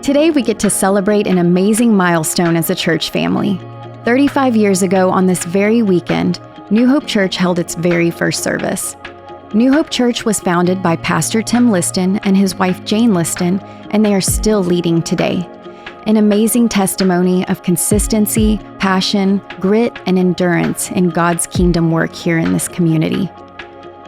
Today we get to celebrate an amazing milestone as a church family. 35 years ago on this very weekend, New Hope Church held its very first service. New Hope Church was founded by Pastor Tim Liston and his wife Jane Liston, and they are still leading today. An amazing testimony of consistency, passion, grit, and endurance in God's kingdom work here in this community.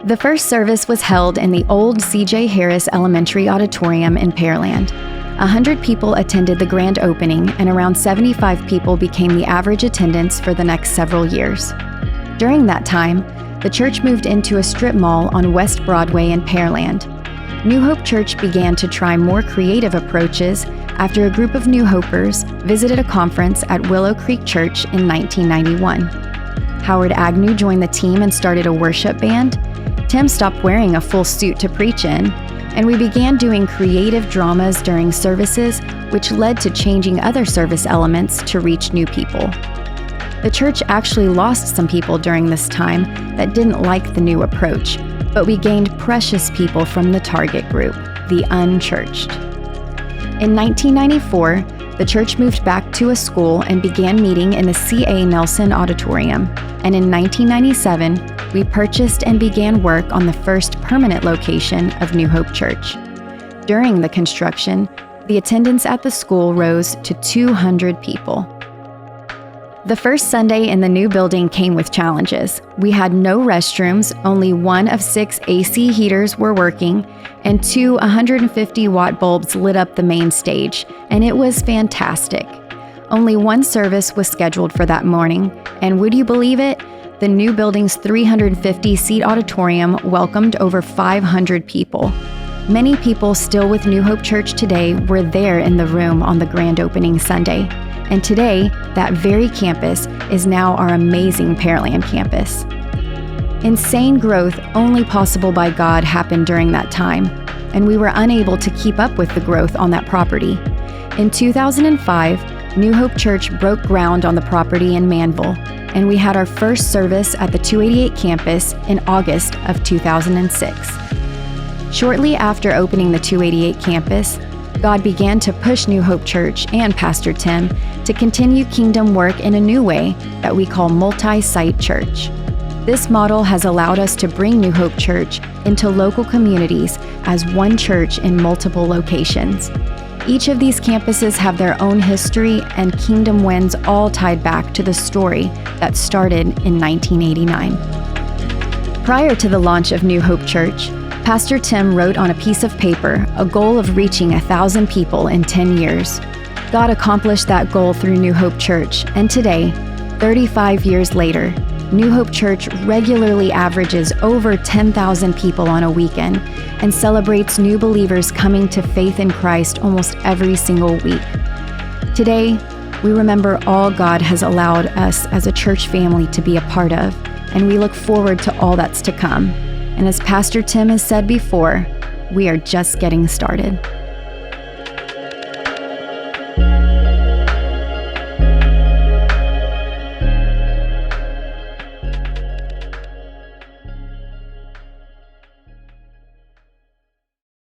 The first service was held in the old C.J. Harris Elementary Auditorium in Pearland. 100 people attended the grand opening, and around 75 people became the average attendance for the next several years. During that time, the church moved into a strip mall on West Broadway in Pearland. New Hope Church began to try more creative approaches after a group of New Hopers visited a conference at Willow Creek Church in 1991. Howard Agnew joined the team and started a worship band. Tim stopped wearing a full suit to preach in, and we began doing creative dramas during services, which led to changing other service elements to reach new people. The church actually lost some people during this time that didn't like the new approach, but we gained precious people from the target group, the unchurched. In 1994, the church moved back to a school and began meeting in the C.A. Nelson Auditorium, and in 1997, we purchased and began work on the first permanent location of New Hope Church. During the construction, the attendance at the school rose to 200 people. The first Sunday in the new building came with challenges. We had no restrooms, only one of 6 AC heaters were working, and 2 150-watt bulbs lit up the main stage, and it was fantastic. Only one service was scheduled for that morning, and would you believe it? The new building's 350-seat auditorium welcomed over 500 people. Many people still with New Hope Church today were there in the room on the grand opening Sunday. And today, that very campus is now our amazing Pearland campus. Insane growth only possible by God happened during that time, and we were unable to keep up with the growth on that property. In 2005, New Hope Church broke ground on the property in Manville, and we had our first service at the 288 campus in August of 2006. Shortly after opening the 288 campus, God began to push New Hope Church and Pastor Tim to continue kingdom work in a new way that we call multi-site church. This model has allowed us to bring New Hope Church into local communities as one church in multiple locations. Each of these campuses have their own history and kingdom wins all tied back to the story that started in 1989. Prior to the launch of New Hope Church, Pastor Tim wrote on a piece of paper a goal of reaching 1,000 people in 10 years. God accomplished that goal through New Hope Church, and today, 35 years later, New Hope Church regularly averages over 10,000 people on a weekend and celebrates new believers coming to faith in Christ almost every single week. Today, we remember all God has allowed us as a church family to be a part of, and we look forward to all that's to come. And as Pastor Tim has said before, we are just getting started.